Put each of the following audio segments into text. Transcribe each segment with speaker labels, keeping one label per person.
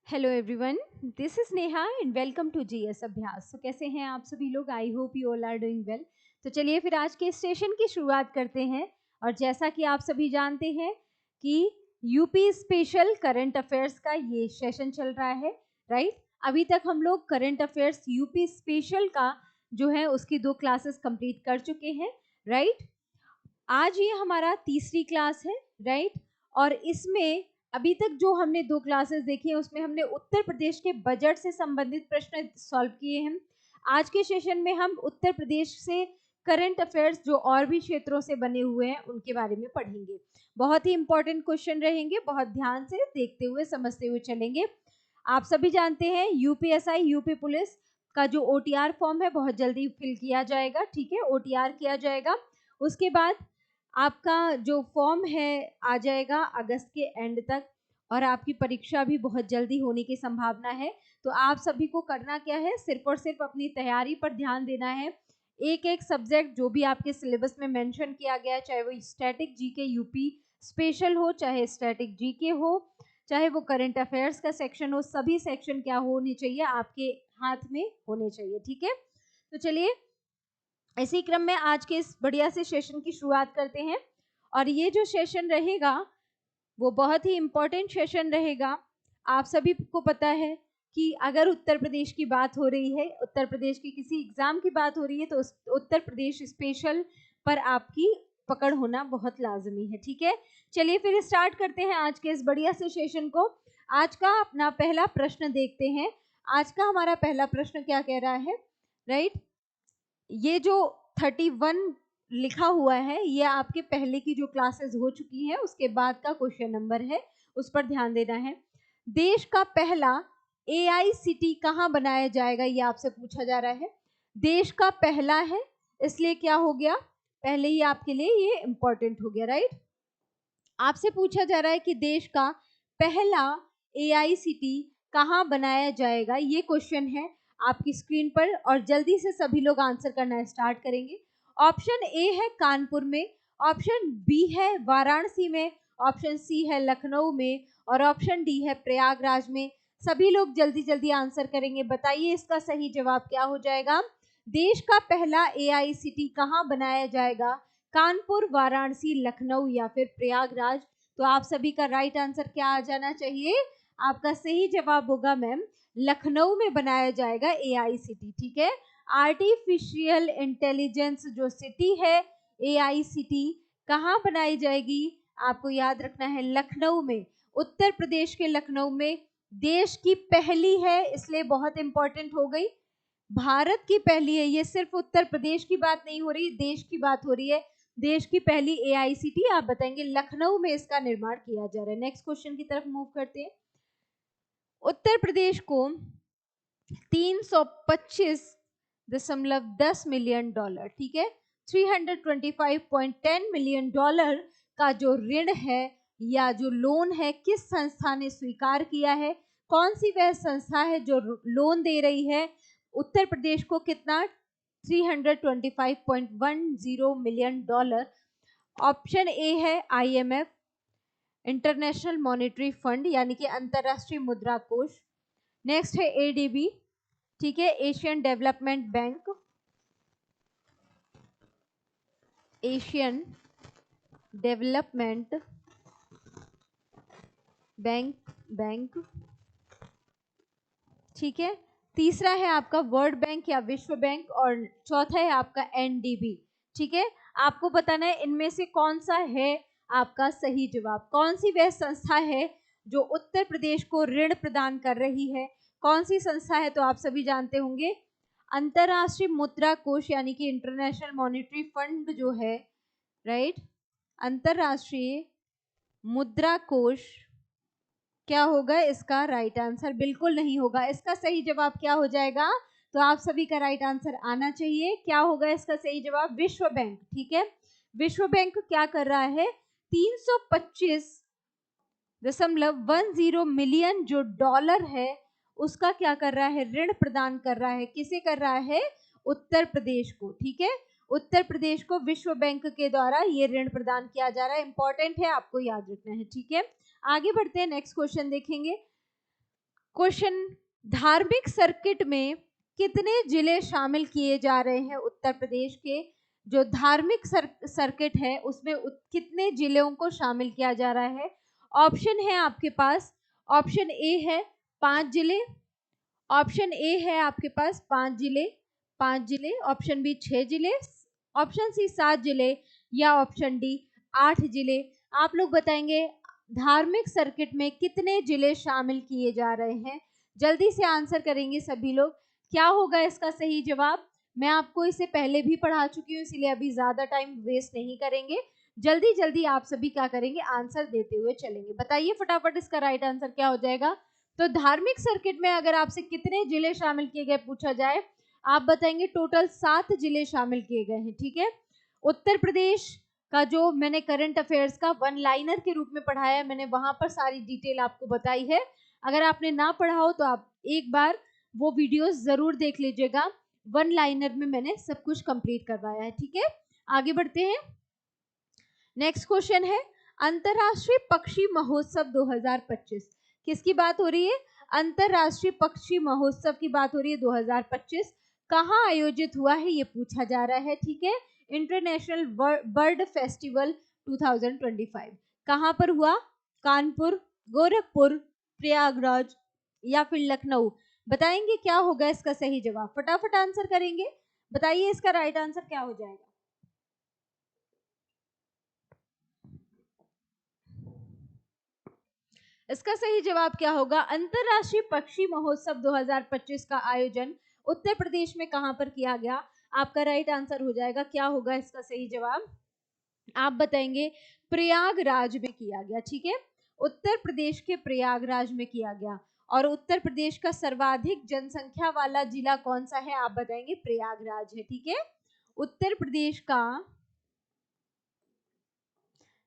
Speaker 1: Hello everyone, this is Neha and welcome to GS Abhyas. तो कैसे हैं आप सभी लोग? I hope you all are doing well. तो चलिए फिर आज के सेशन की शुरुआत करते हैं। और जैसा कि आप सभी जानते हैं कि यूपी स्पेशल करंट अफेयर्स का ये सेशन चल रहा है, राइट। अभी तक हम लोग करंट अफेयर्स यूपी स्पेशल का जो है उसकी 2 क्लासेस कंप्लीट कर चुके हैं, राइट। आज ये हमारा तीसरी क्लास है, राइट। और इसमें अभी तक जो हमने 2 क्लासेस देखी हैं उसमें हमने उत्तर प्रदेश के बजट से संबंधित प्रश्न सॉल्व किए हैं। आज के सेशन में हम उत्तर प्रदेश से करंट अफेयर्स जो और भी क्षेत्रों से बने हुए हैं उनके बारे में पढ़ेंगे। बहुत ही इंपॉर्टेंट क्वेश्चन रहेंगे, बहुत ध्यान से देखते हुए समझते हुए चलेंगे। आप सभी जानते हैं यूपीएसआई यूपी पुलिस का जो ओटीआर फॉर्म है बहुत जल्दी फिल किया जाएगा, ठीक है, ओटीआर किया जाएगा। उसके बाद आपका जो फॉर्म है आ जाएगा अगस्त के एंड तक, और आपकी परीक्षा भी बहुत जल्दी होने की संभावना है। तो आप सभी को करना क्या है, सिर्फ और सिर्फ अपनी तैयारी पर ध्यान देना है। एक एक सब्जेक्ट जो भी आपके सिलेबस में मेंशन किया गया है, चाहे वो स्टैटिक जीके यूपी स्पेशल हो, चाहे स्टैटिक जीके हो, चाहे वो करंट अफेयर्स का सेक्शन हो, सभी सेक्शन क्या होने चाहिए, आपके हाथ में होने चाहिए, ठीक है। तो चलिए इसी क्रम में आज के इस बढ़िया से सेशन की शुरुआत करते हैं। और ये जो सेशन रहेगा वो बहुत ही इम्पोर्टेंट सेशन रहेगा। आप सभी को पता है कि अगर उत्तर प्रदेश की बात हो रही है, उत्तर प्रदेश की किसी एग्जाम की बात हो रही है, तो उत्तर प्रदेश स्पेशल पर आपकी पकड़ होना बहुत लाजमी है, ठीक है। चलिए फिर स्टार्ट करते हैं आज के इस बढ़िया से सेशन को। आज का अपना पहला प्रश्न देखते हैं। आज का हमारा पहला प्रश्न क्या कह रहा है, राइट। ये जो 31 लिखा हुआ है ये आपके पहले की जो क्लासेस हो चुकी हैं उसके बाद का क्वेश्चन नंबर है, उस पर ध्यान देना है। देश का पहला एआईसीटी कहाँ बनाया जाएगा, ये आपसे पूछा जा रहा है। देश का पहला है, इसलिए क्या हो गया, पहले ही आपके लिए ये इंपॉर्टेंट हो गया, राइट। आपसे पूछा जा रहा है कि देश का पहला एआईसीटी कहाँ बनाया जाएगा, ये क्वेश्चन है आपकी स्क्रीन पर, और जल्दी से सभी लोग आंसर करना स्टार्ट करेंगे। ऑप्शन ए है कानपुर में, ऑप्शन बी है वाराणसी में, ऑप्शन सी है लखनऊ में, और ऑप्शन डी है प्रयागराज में। सभी लोग जल्दी जल्दी आंसर करेंगे। बताइए इसका सही जवाब क्या हो जाएगा। देश का पहला एआईसीटी कहाँ बनाया जाएगा, कानपुर, वाराणसी, लखनऊ या फिर प्रयागराज। तो आप सभी का राइट आंसर क्या आ जाना चाहिए, आपका सही जवाब होगा मैम लखनऊ में बनाया जाएगा एआईसीटी, ठीक है। आर्टिफिशियल इंटेलिजेंस जो सिटी है एआईसीटी कहाँ बनाई जाएगी, आपको याद रखना है लखनऊ में, उत्तर प्रदेश के लखनऊ में। देश की पहली है इसलिए बहुत इंपॉर्टेंट हो गई, भारत की पहली है, ये सिर्फ उत्तर प्रदेश की बात नहीं हो रही, देश की बात हो रही है। देश की पहली एआईसीटी आप बताएंगे लखनऊ में इसका निर्माण किया जा रहा है। नेक्स्ट क्वेश्चन की तरफ मूव करते हैं। उत्तर प्रदेश को 325.10 मिलियन डॉलर, ठीक है, 325.10 मिलियन डॉलर का जो ऋण है या जो लोन है किस संस्था ने स्वीकार किया है, कौन सी वह संस्था है जो लोन दे रही है उत्तर प्रदेश को, कितना, 325.10 मिलियन डॉलर। ऑप्शन ए है आईएमएफ, इंटरनेशनल मॉनेटरी फंड यानी कि अंतरराष्ट्रीय मुद्रा कोष। नेक्स्ट है एडीबी, ठीक है, Asian development bank, Asian development bank, ठीक है। तीसरा है आपका वर्ल्ड बैंक या विश्व बैंक, और चौथा है आपका एनडीबी, ठीक है। आपको बताना है इनमें से कौन सा है आपका सही जवाब, कौन सी वह संस्था है जो उत्तर प्रदेश को ऋण प्रदान कर रही है, कौन सी संस्था है। तो आप सभी जानते होंगे अंतरराष्ट्रीय मुद्रा कोष यानी कि इंटरनेशनल मॉनेटरी फंड जो है, राइट, अंतरराष्ट्रीय मुद्रा कोष क्या होगा इसका राइट आंसर, बिल्कुल नहीं होगा। इसका सही जवाब क्या हो जाएगा, तो आप सभी का राइट आंसर आना चाहिए, क्या होगा इसका सही जवाब, विश्व बैंक, ठीक है। विश्व बैंक क्या कर रहा है, 325.10 मिलियन जो डॉलर है उसका क्या कर रहा है, ऋण प्रदान कर रहा है, किसे कर रहा है, उत्तर प्रदेश को, ठीक है। उत्तर प्रदेश को विश्व बैंक के द्वारा ये ऋण प्रदान किया जा रहा है, इंपॉर्टेंट है, आपको याद रखना है, ठीक है। आगे बढ़ते हैं, नेक्स्ट क्वेश्चन देखेंगे। क्वेश्चन, धार्मिक सर्किट में कितने जिले शामिल किए जा रहे हैं? उत्तर प्रदेश के जो धार्मिक सर्किट है उसमें कितने जिलों को शामिल किया जा रहा है? ऑप्शन है आपके पास, ऑप्शन ए है 5 जिले, ऑप्शन ए है आपके पास 5 जिले, ऑप्शन बी 6 जिले, ऑप्शन सी 7 जिले, या ऑप्शन डी 8 जिले। आप लोग बताएंगे धार्मिक सर्किट में कितने जिले शामिल किए जा रहे हैं? जल्दी से आंसर करेंगे सभी लोग। क्या होगा इसका सही जवाब? मैं आपको इसे पहले भी पढ़ा चुकी हूँ, इसलिए अभी ज्यादा टाइम वेस्ट नहीं करेंगे। जल्दी जल्दी आप सभी क्या करेंगे? आंसर देते हुए चलेंगे। बताइए फटाफट इसका राइट आंसर क्या हो जाएगा। तो धार्मिक सर्किट में अगर आपसे कितने जिले शामिल किए गए पूछा जाए, आप बताएंगे टोटल 7 जिले शामिल किए गए हैं। ठीक है, उत्तर प्रदेश का जो मैंने करंट अफेयर्स का वन लाइनर के रूप में पढ़ाया है, मैंने वहां पर सारी डिटेल आपको बताई है। अगर आपने ना पढ़ा हो तो आप एक बार वो वीडियोस जरूर देख लीजिएगा। वन लाइनर में मैंने सब कुछ कंप्लीट करवाया है। ठीक है, आगे बढ़ते हैं। नेक्स्ट क्वेश्चन है, अंतरराष्ट्रीय पक्षी महोत्सव 2025 किसकी बात हो रही है? अंतरराष्ट्रीय पक्षी महोत्सव की बात हो रही है 2025। कहाँ आयोजित हुआ है ये पूछा जा रहा है। ठीक है, इंटरनेशनल बर्ड फेस्टिवल 2025 कहाँ पर हुआ? कानपुर, गोरखपुर, प्रयागराज या फिर लखनऊ? बताएंगे क्या होगा इसका सही जवाब? फटाफट आंसर करेंगे। बताइए इसका राइट आंसर क्या हो जाएगा। इसका सही जवाब क्या होगा? अंतरराष्ट्रीय पक्षी महोत्सव 2025 का आयोजन उत्तर प्रदेश में कहां पर किया गया? आपका राइट आंसर हो जाएगा, क्या होगा इसका सही जवाब? आप बताएंगे प्रयागराज में किया गया। ठीक है, उत्तर प्रदेश के प्रयागराज में किया गया। और उत्तर प्रदेश का सर्वाधिक जनसंख्या वाला जिला कौन सा है? आप बताएंगे प्रयागराज है। ठीक है, उत्तर प्रदेश का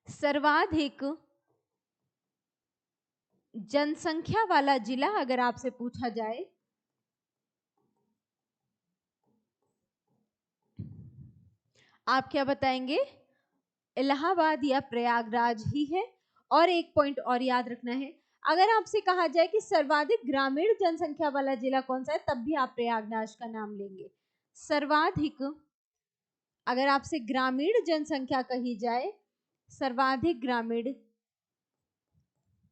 Speaker 1: सर्वाधिक जनसंख्या वाला जिला अगर आपसे पूछा जाए, आप क्या बताएंगे? इलाहाबाद या प्रयागराज ही है। और एक पॉइंट और याद रखना है, अगर आपसे कहा जाए कि सर्वाधिक ग्रामीण जनसंख्या वाला जिला कौन सा है, तब भी आप प्रयागराज का नाम लेंगे। सर्वाधिक, अगर आपसे ग्रामीण जनसंख्या कही जाए, सर्वाधिक ग्रामीण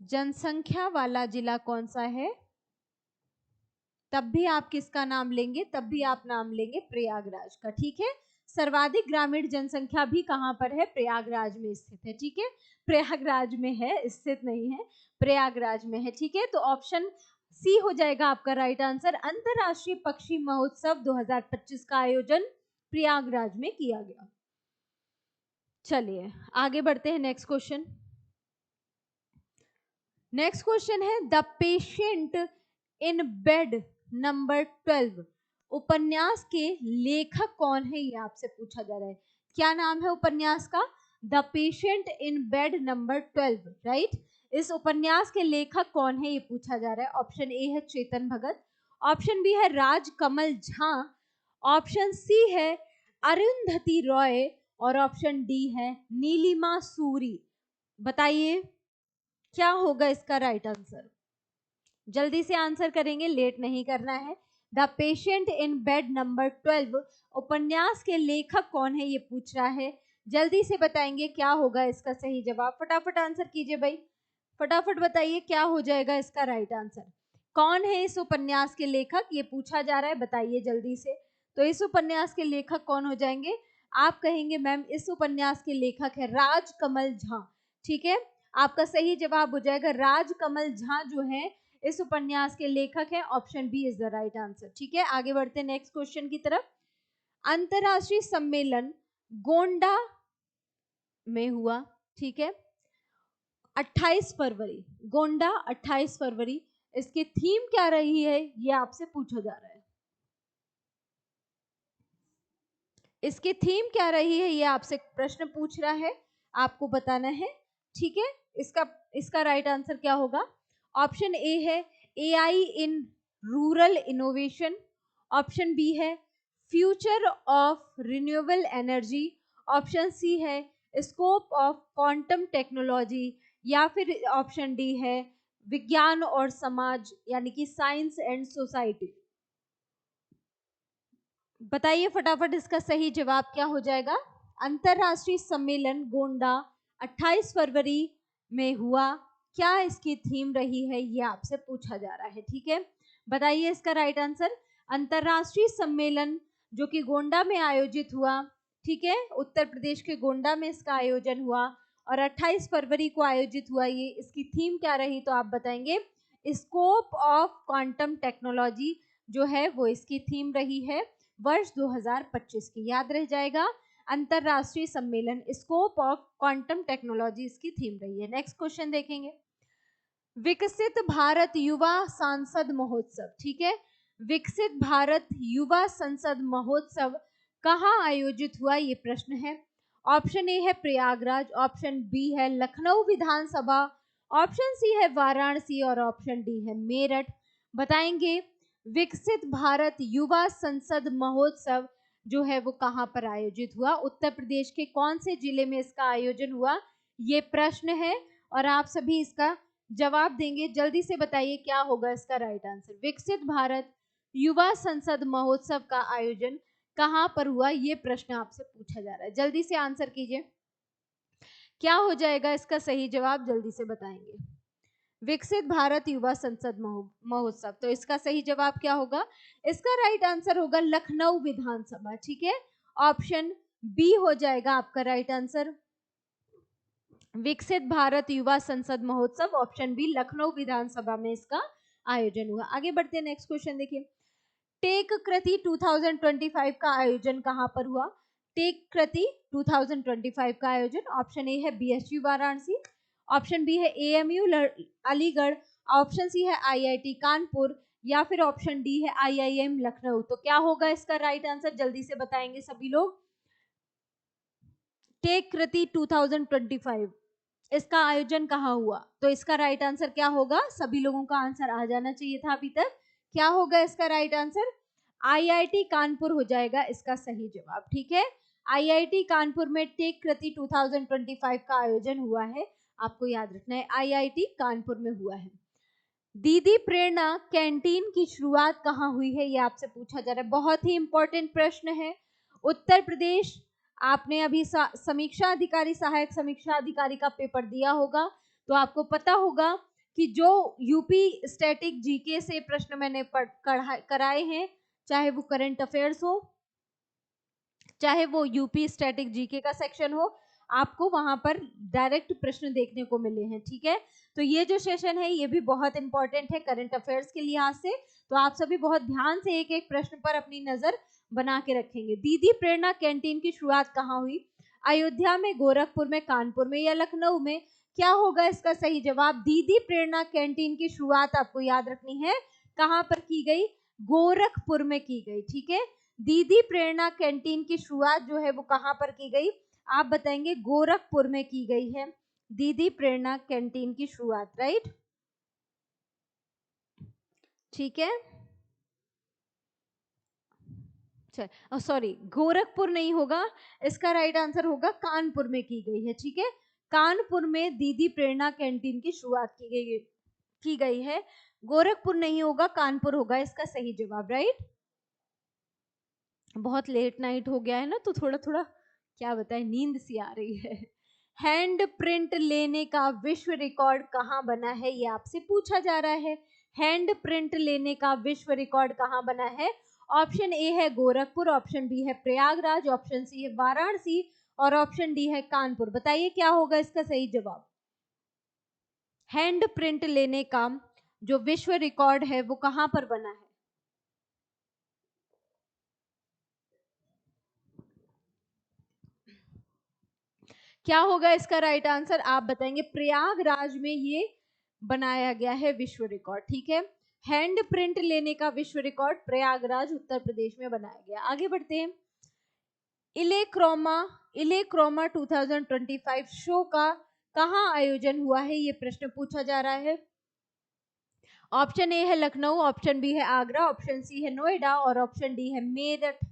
Speaker 1: जनसंख्या वाला जिला कौन सा है, तब भी आप किसका नाम लेंगे? तब भी आप नाम लेंगे प्रयागराज का। ठीक है, सर्वाधिक ग्रामीण जनसंख्या भी कहां पर है? प्रयागराज में स्थित है। ठीक है, प्रयागराज में है, स्थित नहीं है, प्रयागराज में है। ठीक है, तो ऑप्शन सी हो जाएगा आपका राइट आंसर। अंतरराष्ट्रीय पक्षी महोत्सव 2025 का आयोजन प्रयागराज में किया गया। चलिए आगे बढ़ते हैं। नेक्स्ट क्वेश्चन, नेक्स्ट क्वेश्चन है, the patient in bed number 12 उपन्यास के लेखक कौन है? ये आपसे पूछा जा रहा है। क्या नाम है उपन्यास का? The patient in bed number 12, right. इस उपन्यास के लेखक कौन है ये पूछा जा रहा है। ऑप्शन ए है चेतन भगत, ऑप्शन बी है राजकमल झा, ऑप्शन सी है अरुंधति रॉय, और ऑप्शन डी है नीलिमा सूरी। बताइए क्या होगा इसका राइट आंसर? जल्दी से आंसर करेंगे, लेट नहीं करना है। The patient in bed number 12 उपन्यास के लेखक कौन है ये पूछ रहा है। जल्दी से बताएंगे क्या होगा इसका सही जवाब। फटाफट आंसर कीजिए भाई, फटाफट बताइए क्या हो जाएगा इसका राइट आंसर। कौन है इस उपन्यास के लेखक ये पूछा जा रहा है, बताइए जल्दी से। तो इस उपन्यास के लेखक कौन हो जाएंगे? आप कहेंगे मैम इस उपन्यास के लेखक है राजकमल झा। ठीक है, आपका सही जवाब हो जाएगा राजकमल झा जो है इस उपन्यास के लेखक है। Option B is the right answer. ठीक है, आगे बढ़ते हैं नेक्स्ट क्वेश्चन की तरफ। अंतरराष्ट्रीय सम्मेलन गोंडा में हुआ, ठीक है, 28 फरवरी, गोंडा 28 फरवरी। इसकी थीम क्या रही है ये आपसे पूछा जा रहा है। इसकी थीम क्या रही है ये आपसे प्रश्न पूछ रहा है, आपको बताना है। ठीक है, इसका राइट आंसर क्या होगा? ऑप्शन ए है AI in rural innovation, option B है future of renewable energy, option C है स्कोप ऑफ क्वांटम टेक्नोलॉजी, या फिर ऑप्शन डी है विज्ञान और समाज यानी कि साइंस एंड सोसाइटी। बताइए फटाफट इसका सही जवाब क्या हो जाएगा। अंतरराष्ट्रीय सम्मेलन गोंडा 28 फरवरी में हुआ, क्या इसकी थीम रही है, ये आपसे पूछा जा रहा है। ठीक है, बताइए इसका राइट आंसर। अंतरराष्ट्रीय सम्मेलन जो कि गोंडा में आयोजित हुआ, ठीक है, उत्तर प्रदेश के गोंडा में इसका आयोजन हुआ और 28 फरवरी को आयोजित हुआ। ये इसकी थीम क्या रही, तो आप बताएंगे स्कोप ऑफ क्वांटम टेक्नोलॉजी जो है वो इसकी थीम रही है वर्ष 2025 की। याद रह जाएगा, अंतरराष्ट्रीय सम्मेलन स्कोप ऑफ क्वांटम टेक्नोलॉजी इसकी थीम रही है। नेक्स्ट क्वेश्चन देखेंगे, विकसित भारत युवा सांसद महोत्सव। ठीक है, विकसित भारत युवा संसद महोत्सव कहाँ आयोजित हुआ, ये प्रश्न है। ऑप्शन ए है प्रयागराज, ऑप्शन बी है लखनऊ विधानसभा, ऑप्शन सी है वाराणसी और ऑप्शन डी है मेरठ। बताएंगे विकसित भारत युवा संसद महोत्सव जो है वो कहाँ पर आयोजित हुआ, उत्तर प्रदेश के कौन से जिले में इसका आयोजन हुआ, ये प्रश्न है और आप सभी इसका जवाब देंगे। जल्दी से बताइए क्या होगा इसका राइट आंसर। विकसित भारत युवा संसद महोत्सव का आयोजन कहां पर हुआ, ये प्रश्न आपसे पूछा जा रहा है। जल्दी से आंसर कीजिए, क्या हो जाएगा इसका सही जवाब, जल्दी से बताएंगे। विकसित भारत युवा संसद महोत्सव, तो इसका सही जवाब क्या होगा, इसका राइट आंसर होगा लखनऊ विधानसभा। ठीक है, ऑप्शन बी हो जाएगा आपका राइट आंसर। विकसित भारत युवा संसद महोत्सव, ऑप्शन बी लखनऊ विधानसभा में इसका आयोजन हुआ। आगे बढ़ते हैं, नेक्स्ट क्वेश्चन देखिए, टेक कृति 2025 का आयोजन कहां पर हुआ। टेक कृति 2025 का आयोजन, ऑप्शन ए है बीएचयू वाराणसी, ऑप्शन बी है एएमयू अलीगढ़, ऑप्शन सी है आईआईटी कानपुर या फिर ऑप्शन डी है आईआईएम लखनऊ। तो क्या होगा इसका राइट आंसर, जल्दी से बताएंगे सभी लोग। टेक कृति 2025 इसका आयोजन कहाँ हुआ, तो इसका राइट आंसर क्या होगा, सभी लोगों का आंसर आ जाना चाहिए था अभी तक। क्या होगा इसका राइट आंसर, आईआईटी कानपुर हो जाएगा इसका सही जवाब। ठीक है, आईआईटी कानपुर में टेक कृति 2025 का आयोजन हुआ है, आपको याद रखना है आईआईटी कानपुर में हुआ है। दीदी प्रेरणा कैंटीन की शुरुआत कहाँ हुई है, ये आपसे पूछा जा रहा है, बहुत ही इंपॉर्टेंट प्रश्न है। उत्तर प्रदेश, आपने अभी समीक्षा अधिकारी सहायक समीक्षा अधिकारी का पेपर दिया होगा, तो आपको पता होगा कि जो यूपी स्टैटिक जीके से प्रश्न मैंने कराए हैं, चाहे वो करंट अफेयर्स हो, चाहे वो यूपी स्टैटिक जीके का सेक्शन हो, आपको वहां पर डायरेक्ट प्रश्न देखने को मिले हैं। ठीक है, तो ये जो सेशन है ये भी बहुत इंपॉर्टेंट है करंट अफेयर्स के लिहाज से, तो आप सभी बहुत ध्यान से एक एक प्रश्न पर अपनी नजर बना के रखेंगे। दीदी प्रेरणा कैंटीन की शुरुआत कहाँ हुई, अयोध्या में, गोरखपुर में, कानपुर में या लखनऊ में। क्या होगा इसका सही जवाब, दीदी प्रेरणा कैंटीन की शुरुआत आपको याद रखनी है कहाँ पर की गई, गोरखपुर में की गई। ठीक है, दीदी प्रेरणा कैंटीन की शुरुआत जो है वो कहाँ पर की गई, आप बताएंगे गोरखपुर में की गई है दीदी प्रेरणा कैंटीन की शुरुआत, राइट। ठीक है, सॉरी गोरखपुर नहीं होगा, इसका राइट आंसर होगा कानपुर में की गई है। ठीक है, कानपुर में दीदी प्रेरणा कैंटीन की शुरुआत की गई है, गोरखपुर नहीं होगा, कानपुर होगा इसका सही जवाब, राइट। बहुत लेट नाइट हो गया है ना, तो थोड़ा थोड़ा क्या बताएं, नींद सी आ रही है। हैंड प्रिंट लेने का विश्व रिकॉर्ड कहाँ बना है, ये आपसे पूछा जा रहा है। हैंड प्रिंट लेने का विश्व रिकॉर्ड कहाँ बना है, ऑप्शन ए है गोरखपुर, ऑप्शन बी है प्रयागराज, ऑप्शन सी है वाराणसी और ऑप्शन डी है कानपुर। बताइए क्या होगा इसका सही जवाब। हैंड प्रिंट लेने का जो विश्व रिकॉर्ड है वो कहाँ पर बना है, क्या होगा इसका राइट आंसर, आप बताएंगे प्रयागराज में ये बनाया गया है विश्व रिकॉर्ड। ठीक है, हैंड प्रिंट लेने का विश्व रिकॉर्ड प्रयागराज उत्तर प्रदेश में बनाया गया। आगे बढ़ते हैं, इलेक्रोमा 2025 शो का कहाँ आयोजन हुआ है, ये प्रश्न पूछा जा रहा है। ऑप्शन ए है लखनऊ, ऑप्शन बी है आगरा, ऑप्शन सी है नोएडा और ऑप्शन डी है मेरठ।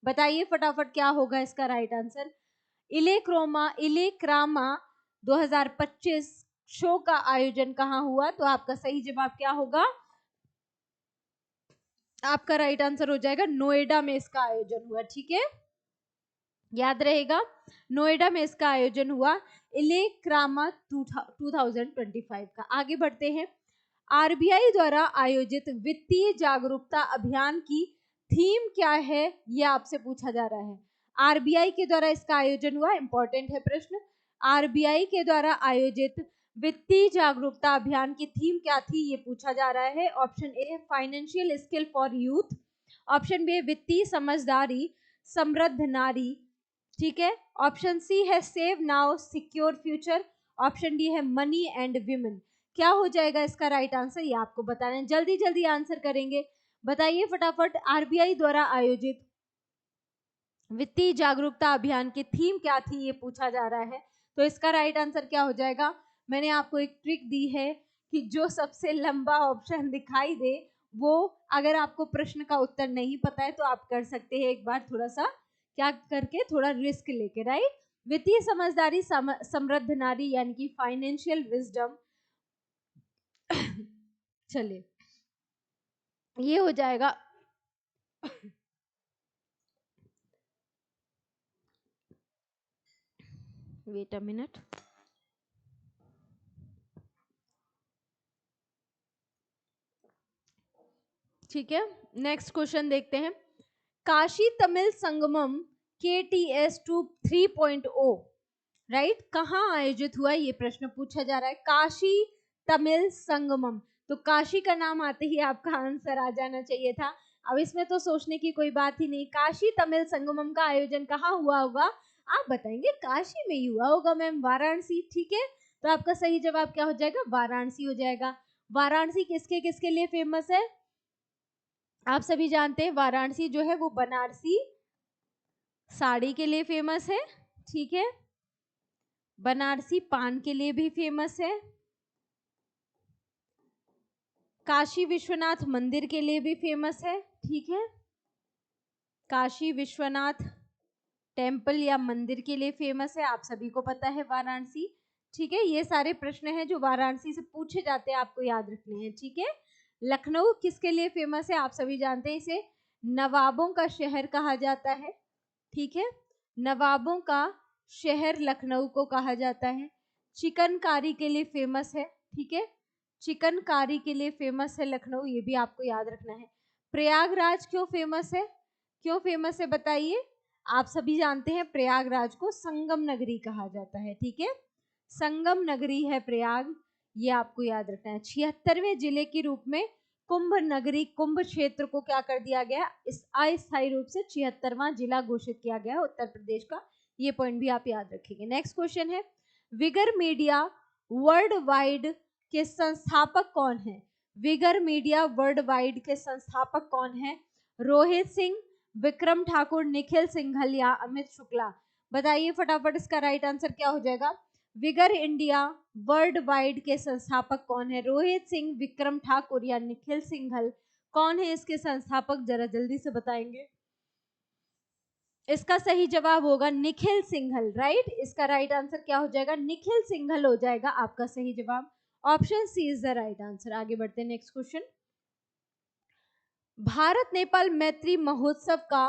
Speaker 1: बताइए फटाफट क्या होगा इसका राइट आंसर। इलेक्रामा 2025 शो का आयोजन कहाँ हुआ? तो आपका सही जवाब क्या होगा? आपका राइट आंसर हो जाएगा नोएडा में इसका आयोजन हुआ। ठीक है, याद रहेगा, नोएडा में इसका आयोजन हुआ इलेक्रामा 2025 का। आगे बढ़ते हैं। आरबीआई द्वारा आयोजित वित्तीय जागरूकता अभियान की थीम क्या है? ये आपसे पूछा जा रहा है। आरबीआई के द्वारा इसका आयोजन हुआ, इंपॉर्टेंट है प्रश्न। आरबीआई के द्वारा आयोजित वित्तीय जागरूकता अभियान की थीम क्या थी? ये पूछा जा रहा है। ऑप्शन ए है financial skill for youth, option B है वित्तीय समझदारी समृद्ध नारी, ठीक है, ऑप्शन सी है save now secure future, option D है मनी एंड विमेन। क्या हो जाएगा इसका राइट आंसर? ये आपको बताना है, जल्दी जल्दी आंसर करेंगे, बताइए फटाफट। आरबीआई द्वारा आयोजित वित्तीय जागरूकता अभियान की थीम क्या थी? ये पूछा जा रहा है। तो इसका राइट आंसर क्या हो जाएगा? मैंने आपको एक ट्रिक दी है कि जो सबसे लंबा ऑप्शन दिखाई दे वो, अगर आपको प्रश्न का उत्तर नहीं पता है तो आप कर सकते हैं एक बार थोड़ा सा क्या करके, थोड़ा रिस्क लेके, राइट। वित्तीय समझदारी समृद्ध नारी यानी कि फाइनेंशियल विजडम, चलिए ये हो जाएगा। Wait a minute. ठीक है, नेक्स्ट क्वेश्चन देखते हैं। काशी तमिल संगमम KTS 3.0 राइट कहाँ आयोजित हुआ? ये प्रश्न पूछा जा रहा है। काशी तमिल संगमम, तो काशी का नाम आते ही आपका आंसर आ जाना चाहिए था। अब इसमें तो सोचने की कोई बात ही नहीं। काशी तमिल संगमम का आयोजन कहाँ हुआ होगा? आप बताएंगे काशी में ही हुआ होगा मैम, वाराणसी। ठीक है, तो आपका सही जवाब क्या हो जाएगा? वाराणसी हो जाएगा। वाराणसी किसके किसके लिए फेमस है? आप सभी जानते हैं वाराणसी जो है वो बनारसी साड़ी के लिए फेमस है। ठीक है, बनारसी पान के लिए भी फेमस है, काशी विश्वनाथ मंदिर के लिए भी फेमस है। ठीक है, काशी विश्वनाथ टेम्पल या मंदिर के लिए फेमस है, आप सभी को पता है वाराणसी। ठीक है, ये सारे प्रश्न हैं जो वाराणसी से पूछे जाते हैं, आपको याद रखने हैं। ठीक है, लखनऊ किसके लिए फेमस है? आप सभी जानते हैं इसे नवाबों का शहर कहा जाता है। ठीक है, नवाबों का शहर लखनऊ को कहा जाता है। चिकनकारी के लिए फेमस है। ठीक है, चिकनकारी के लिए फेमस है लखनऊ, ये भी आपको याद रखना है। प्रयागराज क्यों फेमस है? क्यों फेमस है बताइए? आप सभी जानते हैं प्रयागराज को संगम नगरी कहा जाता है। ठीक है, संगम नगरी है प्रयाग, ये आपको याद रखना है। 76वें जिले के रूप में कुंभ नगरी, कुंभ क्षेत्र को क्या कर दिया गया? इस अस्थायी रूप से 76वां जिला घोषित किया गया है उत्तर प्रदेश का। ये पॉइंट भी आप याद रखेंगे। नेक्स्ट क्वेश्चन है, विगर मीडिया वर्ल्ड वाइड के संस्थापक कौन है? विगर मीडिया वर्ल्ड वाइड के संस्थापक कौन है? रोहित सिंह, विक्रम ठाकुर, निखिल सिंघल या अमित शुक्ला? बताइए फटाफट, इसका राइट आंसर क्या हो जाएगा? विगर इंडिया वर्ल्ड वाइड के संस्थापक कौन है? रोहित सिंह, विक्रम ठाकुर या निखिल सिंघल? कौन है इसके संस्थापक? जरा जल्दी से बताएंगे। इसका सही जवाब होगा निखिल सिंघल, राइट। इसका राइट आंसर क्या हो जाएगा? निखिल सिंघल हो जाएगा आपका सही जवाब। Option C is the right answer. आगे बढ़ते हैं, नेक्स्ट क्वेश्चन। भारत नेपाल मैत्री महोत्सव का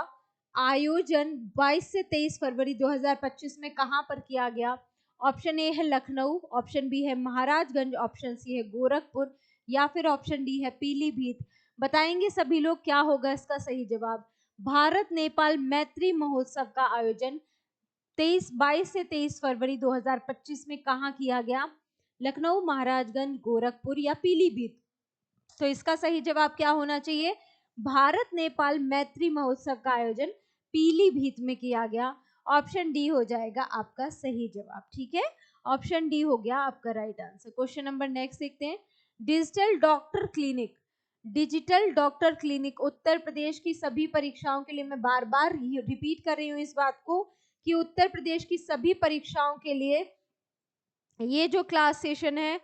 Speaker 1: आयोजन 22 से 23 फरवरी 2025 में कहां पर किया गया? ऑप्शन ए है लखनऊ, ऑप्शन बी है महाराजगंज, ऑप्शन सी है गोरखपुर या फिर ऑप्शन डी है पीलीभीत। बताएंगे सभी लोग क्या होगा इसका सही जवाब? भारत नेपाल मैत्री महोत्सव का आयोजन 22 से 23 फरवरी 2025 में कहां किया गया? लखनऊ, महाराजगंज, गोरखपुर या पीलीभीत? तो इसका सही जवाब क्या होना चाहिए? भारत नेपाल मैत्री महोत्सव का आयोजन पीलीभीत में किया गया। ऑप्शन डी हो जाएगा आपका सही जवाब। ठीक है, ऑप्शन डी हो गया आपका right answer. Question number next देखते हैं। Digital doctor clinic, digital doctor clinic Uttar Pradesh की सभी परीक्षाओं के लिए, मैं बार बार रिपीट कर रही हूँ इस बात को कि उत्तर प्रदेश की सभी परीक्षाओं के लिए ये जो क्लास सेशन है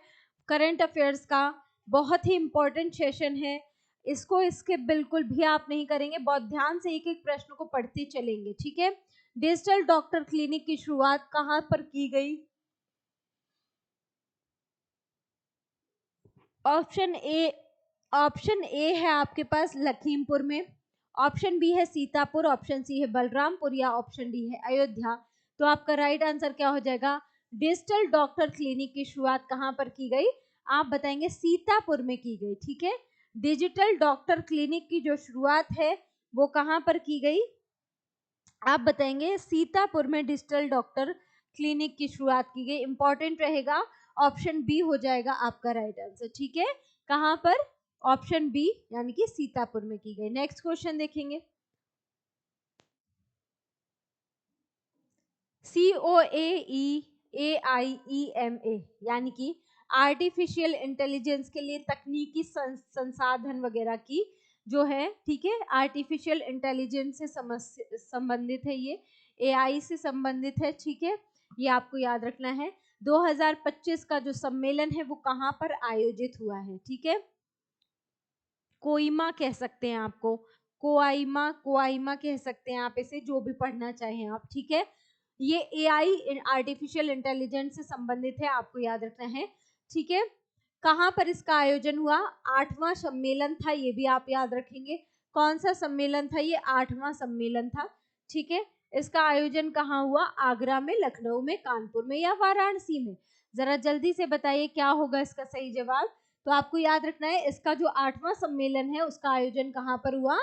Speaker 1: करंट अफेयर्स का, बहुत ही इंपॉर्टेंट सेशन है। इसको इसके बिल्कुल भी आप नहीं करेंगे, बहुत ध्यान से एक एक प्रश्न को पढ़ते चलेंगे। ठीक है, डिजिटल डॉक्टर क्लिनिक की शुरुआत कहां पर की गई? ऑप्शन ए है आपके पास लखीमपुर में, ऑप्शन बी है सीतापुर, ऑप्शन सी है बलरामपुर या ऑप्शन डी है अयोध्या। तो आपका राइट आंसर क्या हो जाएगा? डिजिटल डॉक्टर क्लिनिक की शुरुआत कहाँ पर की गई? आप बताएंगे सीतापुर में की गई। ठीक है, डिजिटल डॉक्टर क्लिनिक की जो शुरुआत है वो कहाँ पर की गई? आप बताएंगे सीतापुर में डिजिटल डॉक्टर क्लिनिक की शुरुआत की गई। इंपॉर्टेंट रहेगा, ऑप्शन बी हो जाएगा आपका राइट आंसर। ठीक है, कहां पर? ऑप्शन बी यानी कि सीतापुर में की गई। नेक्स्ट क्वेश्चन देखेंगे। COAEAIEMA यानी कि आर्टिफिशियल इंटेलिजेंस के लिए तकनीकी संसाधन वगैरह की जो है, ठीक है, आर्टिफिशियल इंटेलिजेंस से संबंधित है, ये AI से संबंधित है। ठीक है, ये आपको याद रखना है। 2025 का जो सम्मेलन है वो कहाँ पर आयोजित हुआ है? ठीक है, कोइमा कह सकते हैं आपको, कोआइमा कह सकते हैं आप इसे, जो भी पढ़ना चाहें आप। ठीक है, ये AI आर्टिफिशियल इंटेलिजेंस से संबंधित है, आपको याद रखना है। ठीक है, कहाँ पर इसका आयोजन हुआ? 8वां सम्मेलन था, ये भी आप याद रखेंगे। कौन सा सम्मेलन था ये? 8वां सम्मेलन था। ठीक है, इसका आयोजन कहाँ हुआ? आगरा में, लखनऊ में, कानपुर में या वाराणसी में? जरा जल्दी से बताइए क्या होगा इसका सही जवाब। तो आपको याद रखना है, इसका जो 8वां सम्मेलन है उसका आयोजन कहाँ पर हुआ?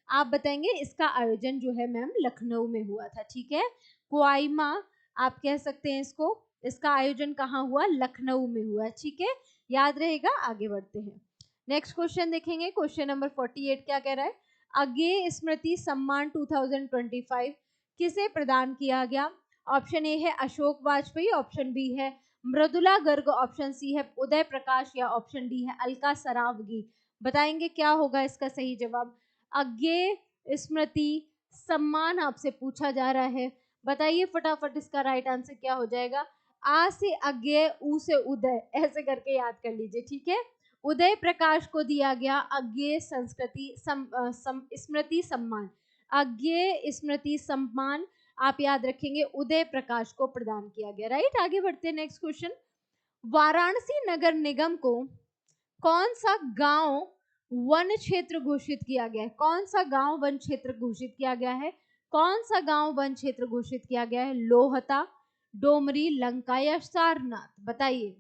Speaker 1: आप बताएंगे इसका आयोजन जो है मैम लखनऊ में हुआ था। ठीक है, कोआइमा आप कह सकते हैं इसको, इसका आयोजन कहाँ हुआ? लखनऊ में हुआ। ठीक है, याद रहेगा। आगे बढ़ते हैं, नेक्स्ट क्वेश्चन देखेंगे। क्वेश्चन नंबर 48 क्या कह रहा है? अज्ञेय स्मृति सम्मान 2025 किसे प्रदान किया गया? ऑप्शन ए है अशोक वाजपेयी, ऑप्शन बी है मृदुला गर्ग, ऑप्शन सी है उदय प्रकाश या ऑप्शन डी है अलका सरावगी। बताएंगे क्या होगा इसका सही जवाब? अज्ञेय स्मृति सम्मान आपसे पूछा जा रहा है, बताइए फटाफट इसका राइट आंसर क्या हो जाएगा? आ से अज्ञेय, उ से उदय, ऐसे करके याद कर लीजिए। ठीक है, उदय प्रकाश को दिया गया अज्ञेय स्मृति सम्मान, अज्ञेय स्मृति सम्मान आप याद रखेंगे उदय प्रकाश को प्रदान किया गया। राइट, आगे बढ़ते हैं। नेक्स्ट क्वेश्चन, वाराणसी नगर निगम को कौन सा गांव वन क्षेत्र घोषित किया गया है? कौन सा गांव वन क्षेत्र घोषित किया गया है? कौन सा गांव वन क्षेत्र घोषित किया गया है? लोहता, डोमरी, लंका या सारनाथ? बताइए,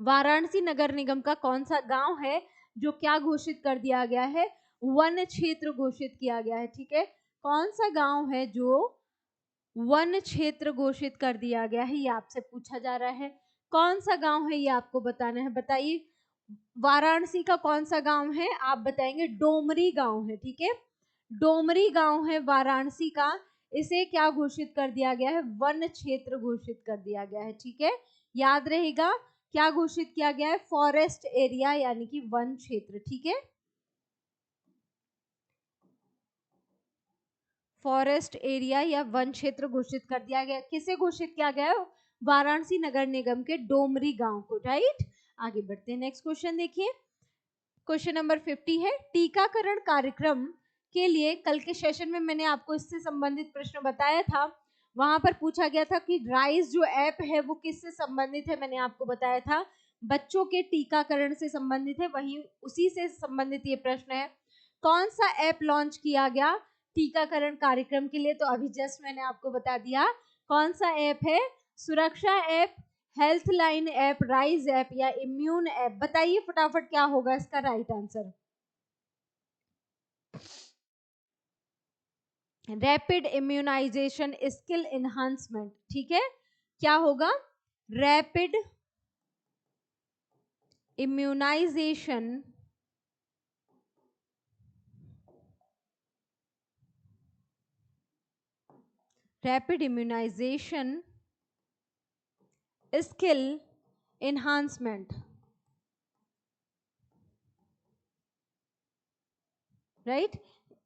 Speaker 1: वाराणसी नगर निगम का कौन सा गांव है जो क्या घोषित कर दिया गया है? वन क्षेत्र घोषित किया गया है। ठीक है, कौन सा गांव है जो वन क्षेत्र घोषित कर दिया गया है, ये आपसे पूछा जा रहा है। कौन सा गांव है ये आपको बताना है। बताइए, वाराणसी का कौन सा गांव है? आप बताएंगे डोमरी गांव है। ठीक है, डोमरी गांव है वाराणसी का, इसे क्या घोषित कर दिया गया है? वन क्षेत्र घोषित कर दिया गया है। ठीक है, याद रहेगा क्या घोषित किया गया है? फॉरेस्ट एरिया यानी कि वन क्षेत्र। ठीक है, फॉरेस्ट एरिया या वन क्षेत्र घोषित कर दिया गया। किसे घोषित किया गया है? वाराणसी नगर निगम के डोमरी गांव को। राइट, आगे बढ़ते हैं। नेक्स्ट क्वेश्चन देखिए, क्वेश्चन नंबर 50 है, टीकाकरण कार्यक्रम के लिए कल के सेशन में मैंने आपको इससे संबंधित प्रश्न बताया था। वहां पर पूछा गया था कि राइज जो ऐप है वो किससे संबंधित है? मैंने आपको बताया था बच्चों के टीकाकरण से संबंधित है, वहीं उसी से संबंधित ये प्रश्न है। कौन सा ऐप लॉन्च किया गया टीकाकरण कार्यक्रम के लिए? तो अभी जस्ट मैंने आपको बता दिया कौन सा ऐप है। सुरक्षा app, health line app, rise app या इम्यून ऐप? बताइए फटाफट क्या होगा इसका right answer. Rapid immunisation skill enhancement. ठीक है, क्या होगा? Rapid immunisation skill enhancement. Right,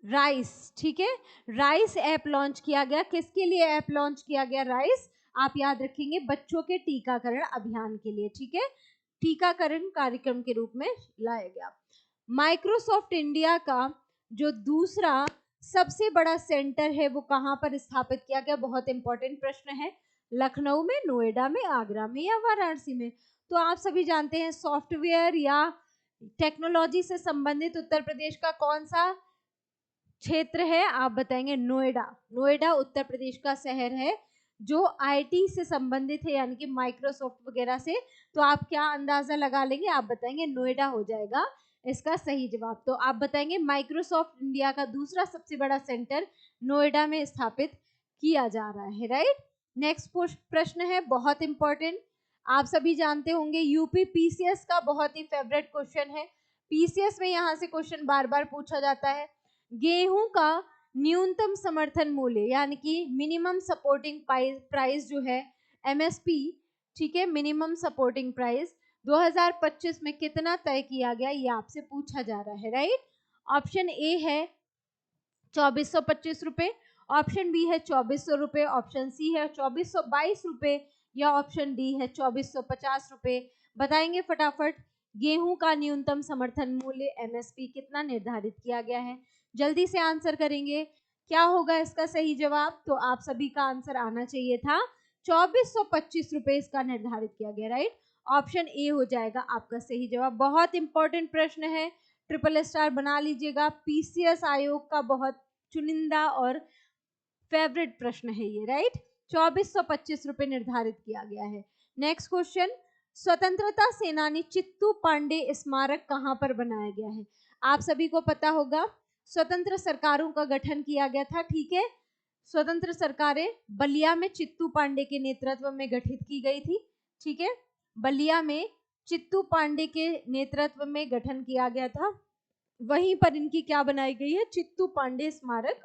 Speaker 1: RISE. ठीक है, राइस ऐप लॉन्च किया गया। किसके लिए ऐप लॉन्च किया गया? राइस, आप याद रखेंगे बच्चों के टीकाकरण अभियान के लिए। ठीक है, टीकाकरण कार्यक्रम के रूप में लाया गया। माइक्रोसॉफ्ट इंडिया का जो दूसरा सबसे बड़ा सेंटर है वो कहां पर स्थापित किया गया? बहुत इंपॉर्टेंट प्रश्न है। लखनऊ में, नोएडा में, आगरा में या वाराणसी में? तो आप सभी जानते हैं सॉफ्टवेयर या टेक्नोलॉजी से संबंधित उत्तर प्रदेश का कौन सा क्षेत्र है? आप बताएंगे नोएडा। नोएडा उत्तर प्रदेश का शहर है जो आईटी से संबंधित है, यानी कि माइक्रोसॉफ्ट वगैरह से। तो आप क्या अंदाजा लगा लेंगे? आप बताएंगे नोएडा हो जाएगा इसका सही जवाब। तो आप बताएंगे माइक्रोसॉफ्ट इंडिया का दूसरा सबसे बड़ा सेंटर नोएडा में स्थापित किया जा रहा है, राइट। नेक्स्ट प्रश्न है बहुत इंपॉर्टेंट, आप सभी जानते होंगे, यूपी पीसीएस का बहुत ही फेवरेट क्वेश्चन है। पीसीएस में यहाँ से क्वेश्चन बार बार पूछा जाता है। गेहूं का न्यूनतम समर्थन मूल्य यानी कि मिनिमम सपोर्टिंग प्राइस जो है एमएसपी, ठीक है, मिनिमम सपोर्टिंग प्राइस 2025 में कितना तय किया गया, ये आपसे पूछा जा रहा है, राइट। ऑप्शन ए है 2425 रुपए, ऑप्शन बी है 2400 रुपए, ऑप्शन सी है 2422 रुपए या ऑप्शन डी है 2450 रुपए। बताएंगे फटाफट, गेहूं का न्यूनतम समर्थन मूल्य एमएसपी कितना निर्धारित किया गया है? जल्दी से आंसर करेंगे, क्या होगा इसका सही जवाब? तो आप सभी का आंसर आना चाहिए था 2425 रुपए इसका निर्धारित किया गया, राइट। ऑप्शन ए हो जाएगा आपका सही जवाब। बहुत इंपॉर्टेंट प्रश्न है, ट्रिपल स्टार बना लीजिएगा, पीसीएस आयोग का बहुत चुनिंदा और फेवरेट प्रश्न है ये, राइट। 2425 रुपए निर्धारित किया गया है। नेक्स्ट क्वेश्चन, स्वतंत्रता सेनानी चित्तू पांडे स्मारक कहां पर बनाया गया है? आप सभी को पता होगा स्वतंत्र सरकारों का गठन किया गया था, ठीक है। स्वतंत्र सरकारें बलिया में चित्तू पांडे के नेतृत्व में गठित की गई थी, ठीक है। बलिया में चित्तू पांडे के नेतृत्व में गठन किया गया था, वहीं पर इनकी क्या बनाई गई है? चित्तू पांडे स्मारक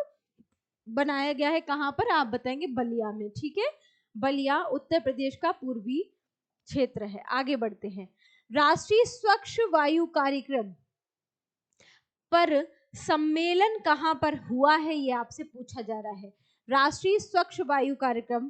Speaker 1: बनाया गया है। कहां पर? आप बताएंगे बलिया में, ठीक है। बलिया उत्तर प्रदेश का पूर्वी क्षेत्र है। आगे बढ़ते हैं, राष्ट्रीय स्वच्छ वायु कार्यक्रम पर सम्मेलन कहां पर हुआ है, ये आपसे पूछा जा रहा है। राष्ट्रीय स्वच्छ वायु कार्यक्रम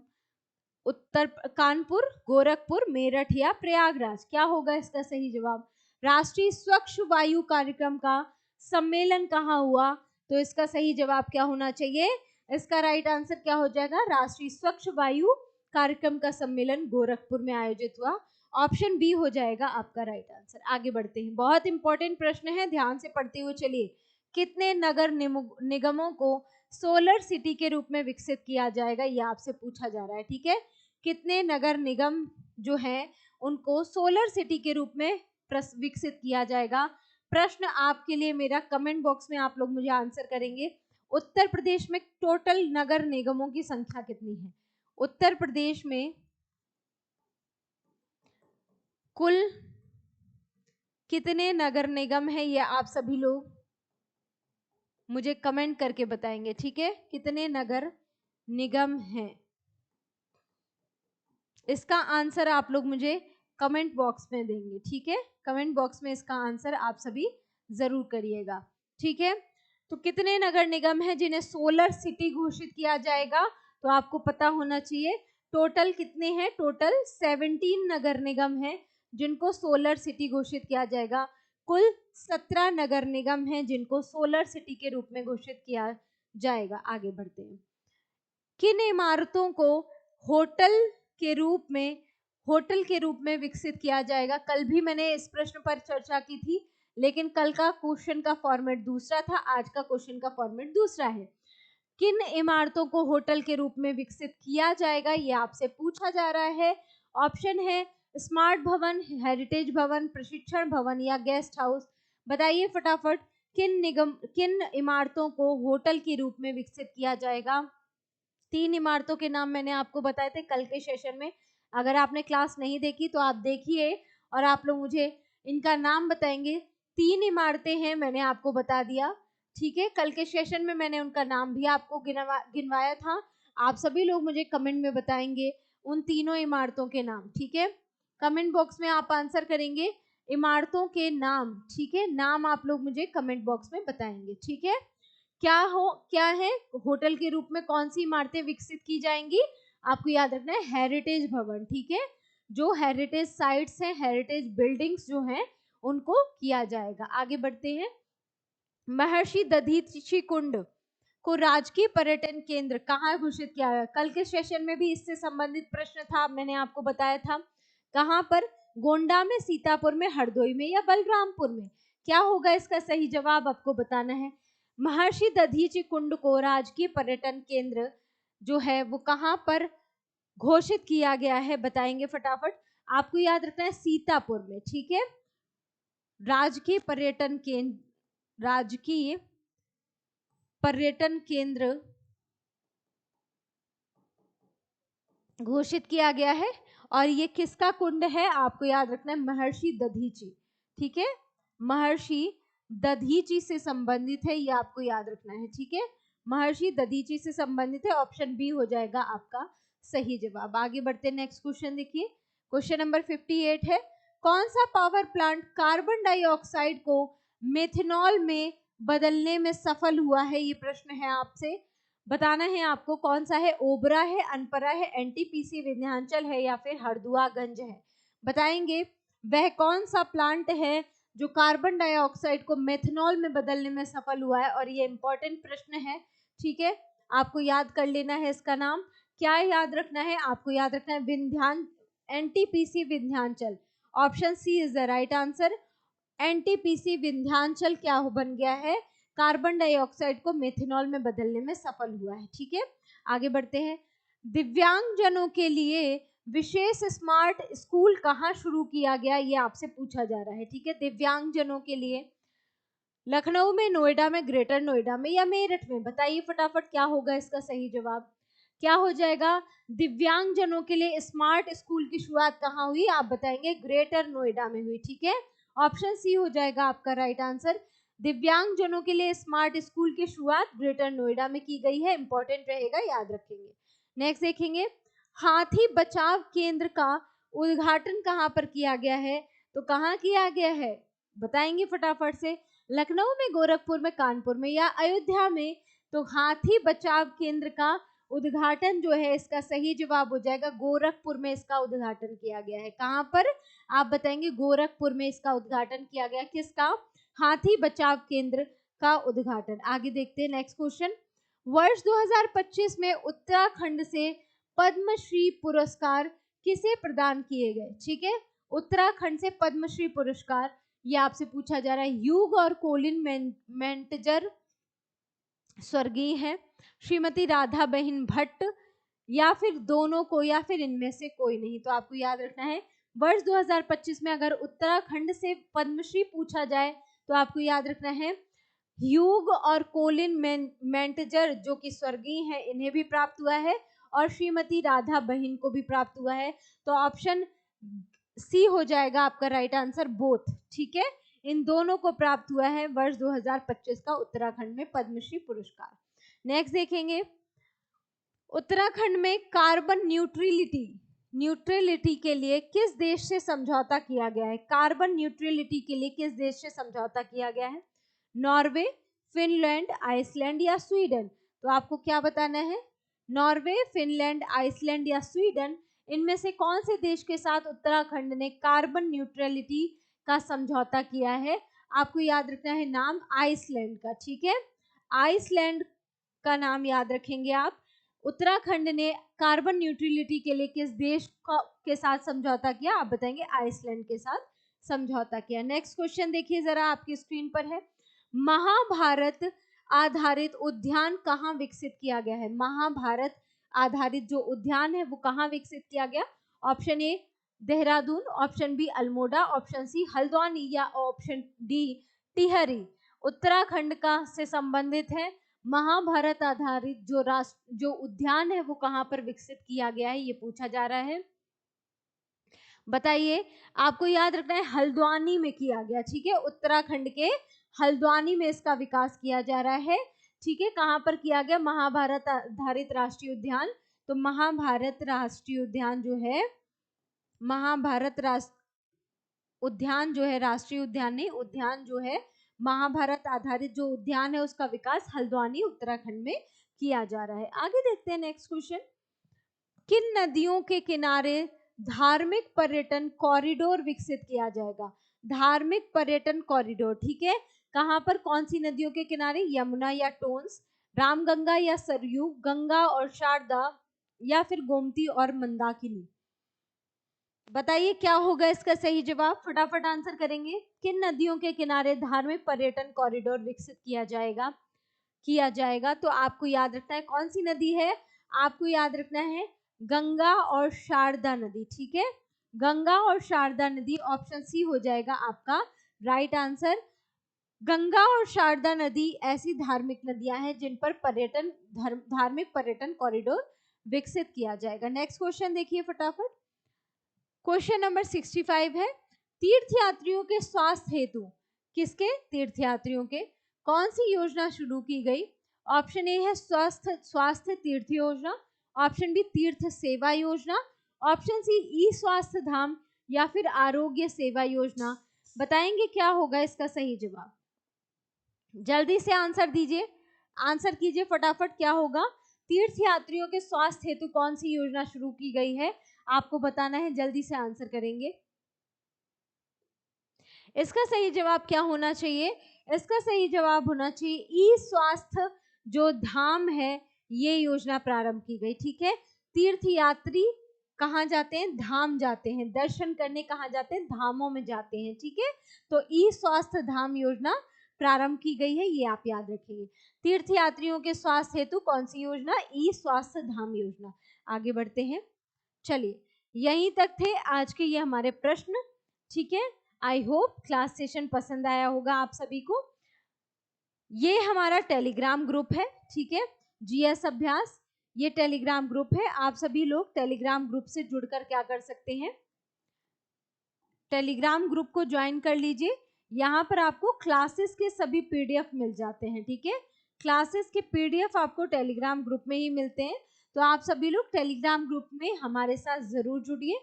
Speaker 1: उत्तर कानपुर, गोरखपुर, मेरठ या प्रयागराज, क्या होगा इसका सही जवाब? राष्ट्रीय स्वच्छ वायु कार्यक्रम का सम्मेलन कहाँ हुआ? तो इसका सही जवाब क्या होना चाहिए? इसका राइट आंसर क्या हो जाएगा? राष्ट्रीय स्वच्छ वायु कार्यक्रम का सम्मेलन गोरखपुर में आयोजित हुआ। ऑप्शन बी हो जाएगा आपका राइट आंसर। आगे बढ़ते हैं, बहुत इंपॉर्टेंट प्रश्न है, ध्यान से पढ़ते हुए चलिए। कितने नगर निगमों को सोलर सिटी के रूप में विकसित किया जाएगा, ये आपसे पूछा जा रहा है, ठीक है। कितने नगर निगम जो हैं उनको सोलर सिटी के रूप में विकसित किया जाएगा? प्रश्न आपके लिए मेरा, कमेंट बॉक्स में आप लोग मुझे आंसर करेंगे। उत्तर प्रदेश में टोटल नगर निगमों की संख्या कितनी है? उत्तर प्रदेश में कुल कितने नगर निगम है, ये आप सभी लोग मुझे कमेंट करके बताएंगे, ठीक है। कितने नगर निगम हैं, इसका आंसर आप लोग मुझे कमेंट बॉक्स में देंगे, ठीक है। कमेंट बॉक्स में इसका आंसर आप सभी जरूर करिएगा, ठीक है। तो कितने नगर निगम हैं जिन्हें सोलर सिटी घोषित किया जाएगा? तो आपको पता होना चाहिए टोटल कितने हैं। टोटल 17 नगर निगम हैं जिनको सोलर सिटी घोषित किया जाएगा। कुल 17 नगर निगम हैं जिनको सोलर सिटी के रूप में घोषित किया जाएगा। आगे बढ़ते हैं, किन इमारतों को होटल के रूप में विकसित किया जाएगा? कल भी मैंने इस प्रश्न पर चर्चा की थी, लेकिन कल का क्वेश्चन का फॉर्मेट दूसरा था, आज का क्वेश्चन का फॉर्मेट दूसरा है। किन इमारतों को होटल के रूप में विकसित किया जाएगा, ये आपसे पूछा जा रहा है। ऑप्शन है स्मार्ट भवन, हेरिटेज भवन, प्रशिक्षण भवन या गेस्ट हाउस। बताइए फटाफट, किन इमारतों को होटल के रूप में विकसित किया जाएगा? 3 इमारतों के नाम मैंने आपको बताए थे कल के सेशन में। अगर आपने क्लास नहीं देखी तो आप देखिए और आप लोग मुझे इनका नाम बताएंगे। 3 इमारतें हैं, मैंने आपको बता दिया, ठीक है। कल के सेशन में मैंने उनका नाम भी आपको गिनवाया था। आप सभी लोग मुझे कमेंट में बताएंगे उन तीनों इमारतों के नाम, ठीक है। कमेंट बॉक्स में आप आंसर करेंगे इमारतों के नाम, ठीक है। नाम आप लोग मुझे कमेंट बॉक्स में बताएंगे, ठीक है। क्या है होटल के रूप में कौन सी इमारतें विकसित की जाएंगी? आपको याद रखना है हेरिटेज भवन, ठीक है। जो हेरिटेज साइट्स हैं, हेरिटेज बिल्डिंग्स जो हैं, उनको किया जाएगा। आगे बढ़ते हैं, महर्षि दधीचि कुंड को राजकीय पर्यटन केंद्र कहाँ घोषित किया गया? कल के सेशन में भी इससे संबंधित प्रश्न था, मैंने आपको बताया था। कहाँ पर? गोंडा में, सीतापुर में, हरदोई में या बलरामपुर में? क्या होगा इसका सही जवाब? आपको बताना है। महर्षि दधीचि कुंड को राजकीय पर्यटन केंद्र जो है वो कहाँ पर घोषित किया गया है? बताएंगे फटाफट। आपको याद रखना है सीतापुर में, ठीक है। राजकीय पर्यटन केंद्र घोषित किया गया है। और ये किसका कुंड है? आपको याद रखना है महर्षि दधीचि, ठीक है। महर्षि दधीचि से संबंधित है, ये आपको याद रखना है, ठीक है। महर्षि दधीचि से संबंधित है। ऑप्शन बी हो जाएगा आपका सही जवाब। आगे बढ़ते हैं, नेक्स्ट क्वेश्चन देखिए। क्वेश्चन नंबर 58 है, कौन सा पावर प्लांट कार्बन डाइऑक्साइड को मेथनॉल में बदलने में सफल हुआ है? ये प्रश्न है आपसे, बताना है आपको कौन सा है। ओबरा है, अनपरा है, एनटीपीसी विंध्याचल है या फिर हरदुआगंज है? बताएंगे वह कौन सा प्लांट है जो कार्बन डाइऑक्साइड को मेथनॉल में बदलने में सफल हुआ है। और ये इंपॉर्टेंट प्रश्न है, ठीक है। आपको याद कर लेना है इसका नाम। क्या याद रखना है? आपको याद रखना है NTPC Vindhyachal. Option C is the right answer. NTPC Vindhyachal क्या बन गया है? कार्बन डाइऑक्साइड को मेथनॉल में बदलने में सफल हुआ है, ठीक है। आगे बढ़ते हैं। दिव्यांगजनों के लिए विशेष स्मार्ट स्कूल कहाँ शुरू किया गया? ये आपसे पूछा जा रहा है, ठीक है। दिव्यांगजनों के लिए लखनऊ में, नोएडा में, ग्रेटर नोएडा में या मेरठ में? बताइए फटाफट क्या होगा इसका सही जवाब। क्या हो जाएगा? दिव्यांगजनों के लिए स्मार्ट स्कूल की शुरुआत कहाँ हुई? आप बताएंगे ग्रेटर नोएडा में हुई, ठीक है। ऑप्शन सी हो जाएगा आपका राइट आंसर। दिव्यांगजनों के लिए स्मार्ट स्कूल की शुरुआत ग्रेटर नोएडा में की गई है। इंपॉर्टेंट रहेगा, याद रखेंगे। नेक्स्ट देखेंगे, हाथी बचाव केंद्र का उद्घाटन कहाँ पर किया गया है? तो कहाँ किया गया है? बताएंगे फटाफट से। लखनऊ में, गोरखपुर में, कानपुर में या अयोध्या में? तो हाथी बचाव केंद्र का उद्घाटन जो है इसका सही जवाब हो जाएगा गोरखपुर में इसका उद्घाटन किया गया है। कहां पर? आप बताएंगे गोरखपुर में इसका उद्घाटन किया गया। किसका? हाथी बचाव केंद्र का उद्घाटन। आगे देखते हैं नेक्स्ट क्वेश्चन। वर्ष 2025 में उत्तराखंड से पद्मश्री पुरस्कार किसे प्रदान किए गए? ठीक है, उत्तराखंड से पद्मश्री पुरस्कार ये आपसे पूछा जा रहा है। ह्यूग और कोलिन मेंटजर स्वर्गीय हैं, श्रीमती राधा बहन भट्ट या फिर दोनों को या फिर इनमें से कोई नहीं। तो आपको याद रखना है वर्ष 2025 में अगर उत्तराखंड से पद्मश्री पूछा जाए तो आपको याद रखना है ह्यूग और कोलिन मेंटजर जो कि स्वर्गीय हैं इन्हें भी प्राप्त हुआ है और श्रीमती राधा बहन को भी प्राप्त हुआ है। तो ऑप्शन सी हो जाएगा आपका राइट आंसर, बोथ। ठीक है, इन दोनों को प्राप्त हुआ है वर्ष 2025 का उत्तराखंड में पद्मश्री पुरस्कार। नेक्स्ट देखेंगे, उत्तराखंड में कार्बन न्यूट्रलिटी के लिए किस देश से समझौता किया गया है? कार्बन न्यूट्रलिटी के लिए किस देश से समझौता किया गया है? नॉर्वे, फिनलैंड, आइसलैंड या स्वीडन? तो आपको क्या बताना है? नॉर्वे, फिनलैंड, आइसलैंड या स्वीडन, इनमें से कौन से देश के साथ उत्तराखंड ने कार्बन न्यूट्रलिटी का समझौता किया है? आपको याद रखना है नाम आइसलैंड का। ठीक है, आइसलैंड का नाम याद रखेंगे आप। उत्तराखंड ने कार्बन न्यूट्रलिटी के लिए किस देश के साथ समझौता किया? आप बताएंगे आइसलैंड के साथ समझौता किया। नेक्स्ट क्वेश्चन देखिए जरा, आपकी स्क्रीन पर है, महाभारत आधारित उद्यान कहाँ विकसित किया गया है? महाभारत आधारित जो उद्यान है वो कहाँ विकसित किया गया? Option A Dehradun, option B Almora, option C Haldwani या ऑप्शन डी टिहरी। उत्तराखंड का से संबंधित है महाभारत आधारित जो उद्यान है वो कहाँ पर विकसित किया गया है, ये पूछा जा रहा है। बताइए, आपको याद रखना है हल्द्वानी में किया गया। ठीक है, उत्तराखंड के हल्द्वानी में इसका विकास किया जा रहा है। ठीक है, कहाँ पर किया गया? महाभारत आधारित राष्ट्रीय उद्यान। तो महाभारत राष्ट्रीय उद्यान जो है, महाभारत उद्यान जो है, राष्ट्रीय उद्यान नहीं, उद्यान जो है महाभारत आधारित जो उद्यान है उसका विकास हल्द्वानी उत्तराखंड में किया जा रहा है। आगे देखते हैं नेक्स्ट क्वेश्चन, किन नदियों के किनारे धार्मिक पर्यटन कॉरिडोर विकसित किया जाएगा? धार्मिक पर्यटन कॉरिडोर, ठीक है, कहां पर, कौन सी नदियों के किनारे? यमुना या टोन्स, रामगंगा या सरयू, गंगा और शारदा, या फिर गोमती और मंदाकिनी। बताइए क्या होगा इसका सही जवाब, फटाफट आंसर करेंगे। किन नदियों के किनारे धार्मिक पर्यटन कॉरिडोर विकसित किया जाएगा? तो आपको याद रखना है कौन सी नदी है, आपको याद रखना है गंगा और शारदा नदी। ठीक है, गंगा और शारदा नदी, ऑप्शन सी हो जाएगा आपका राइट आंसर। गंगा और शारदा नदी ऐसी धार्मिक नदियां हैं जिन पर धार्मिक पर्यटन कॉरिडोर विकसित किया जाएगा। नेक्स्ट क्वेश्चन देखिए फटाफट। क्वेश्चन नंबर 65 है, तीर्थयात्रियों के स्वास्थ्य हेतु, किसके तीर्थयात्रियों के, कौन सी योजना शुरू की गई? ऑप्शन ए है स्वास्थ्य तीर्थ योजना, ऑप्शन बी तीर्थ सेवा योजना, ऑप्शन सी ई स्वास्थ्य धाम, या फिर आरोग्य सेवा योजना। बताएंगे क्या होगा इसका सही जवाब, जल्दी से आंसर दीजिए, आंसर कीजिए फटाफट, क्या होगा? तीर्थयात्रियों के स्वास्थ्य हेतु कौन सी योजना शुरू की गई है, आपको बताना है, जल्दी से आंसर करेंगे। इसका सही जवाब क्या होना चाहिए? इसका सही जवाब होना चाहिए ई स्वास्थ्य जो धाम है, ये योजना प्रारंभ की गई। ठीक है, तीर्थयात्री कहाँ जाते हैं? धाम जाते हैं, दर्शन करने कहाँ जाते हैं? धामों में जाते हैं। ठीक है, तो ई स्वास्थ्य धाम योजना प्रारंभ की गई है, ये आप याद रखेंगे। तीर्थयात्रियों के स्वास्थ्य हेतु कौन सी योजना? ई स्वास्थ्य धाम योजना। आगे बढ़ते हैं, चलिए यहीं तक थे आज के ये हमारे प्रश्न। ठीक है, आई होप क्लास सेशन पसंद आया होगा आप सभी को। ये हमारा टेलीग्राम ग्रुप है, ठीक है, जीएस अभ्यास, ये टेलीग्राम ग्रुप है। आप सभी लोग टेलीग्राम ग्रुप से जुड़कर क्या कर सकते हैं, टेलीग्राम ग्रुप को ज्वाइन कर लीजिए। यहाँ पर आपको क्लासेस के सभी पीडीएफ मिल जाते हैं। ठीक है, क्लासेस के पीडीएफ आपको टेलीग्राम ग्रुप में ही मिलते हैं, तो आप सभी लोग टेलीग्राम ग्रुप में हमारे साथ जरूर जुड़िए।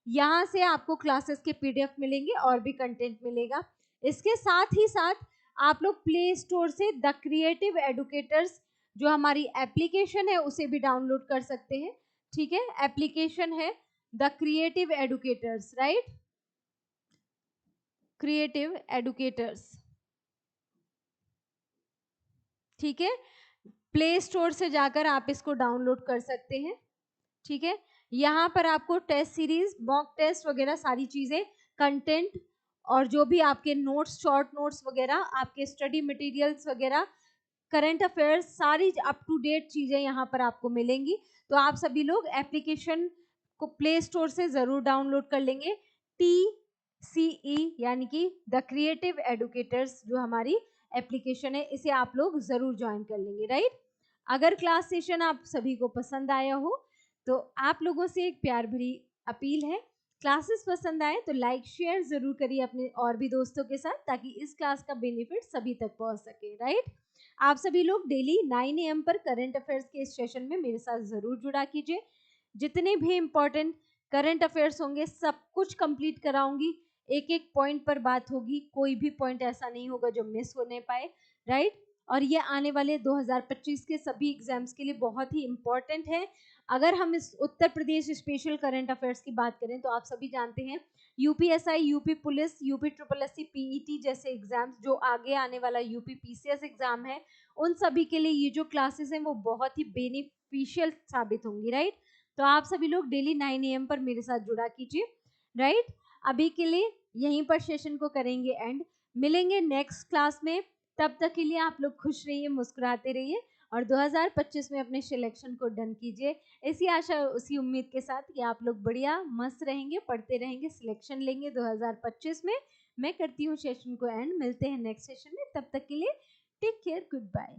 Speaker 1: यहाँ से आपको क्लासेस के पीडीएफ मिलेंगे और भी कंटेंट मिलेगा। इसके साथ ही साथ आप लोग प्ले स्टोर से द क्रिएटिव एडुकेटर्स जो हमारी एप्लीकेशन है उसे भी डाउनलोड कर सकते हैं। ठीक है, एप्लीकेशन है the creative educators, right, creative educators. ठीक है, प्ले स्टोर से जाकर आप इसको डाउनलोड कर सकते हैं। ठीक है, यहाँ पर आपको टेस्ट सीरीज, मॉक टेस्ट वगैरह सारी चीजें, कंटेंट और जो भी आपके नोट्स, शॉर्ट नोट्स वगैरह, आपके स्टडी मटेरियल्स वगैरह, करंट अफेयर्स, सारी अप टू डेट चीजें यहाँ पर आपको मिलेंगी। तो आप सभी लोग एप्लीकेशन को प्ले स्टोर से जरूर डाउनलोड कर लेंगे। TCE यानी कि द क्रिएटिव एडुकेटर्स जो हमारी एप्लीकेशन है, इसे आप लोग जरूर ज्वाइन कर लेंगे, राइट। अगर क्लास सेशन आप सभी को पसंद आया हो तो आप लोगों से एक प्यार भरी अपील है, क्लासेस पसंद आए तो लाइक शेयर जरूर करिए अपने और भी दोस्तों के साथ, ताकि इस क्लास का बेनिफिट सभी तक पहुंच सके, राइट। आप सभी लोग डेली 9 AM पर करंट अफेयर्स के इस सेशन में मेरे साथ जरूर जुड़ा कीजिए। जितने भी इम्पोर्टेंट करंट अफेयर्स होंगे सब कुछ कंप्लीट कराऊंगी, एक एक पॉइंट पर बात होगी, कोई भी पॉइंट ऐसा नहीं होगा जो मिस होने पाए, राइट। और ये आने वाले 2025 के सभी एग्जाम्स के लिए बहुत ही इम्पोर्टेंट है। अगर हम इस Uttar Pradesh special current affairs की बात करें तो आप सभी जानते हैं UPSI, UP police, UP SSSC, PET जैसे एग्जाम्स, जो आगे आने वाला यूपी पीसीएस एग्जाम है, उन सभी के लिए ये जो क्लासेस हैं वो बहुत ही बेनिफिशियल साबित होंगी, राइट। तो आप सभी लोग डेली 9 AM पर मेरे साथ जुड़ा कीजिए, राइट। अभी के लिए यहीं पर सेशन को करेंगे एंड, मिलेंगे नेक्स्ट क्लास में। तब तक के लिए आप लोग खुश रहिए, मुस्कुराते रहिए और 2025 में अपने सिलेक्शन को डन कीजिए। इसी आशा, उसी उम्मीद के साथ कि आप लोग बढ़िया मस्त रहेंगे, पढ़ते रहेंगे, सिलेक्शन लेंगे 2025 में। मैं करती हूँ सेशन को एंड, मिलते हैं नेक्स्ट सेशन में, तब तक के लिए टेक केयर, गुड बाय।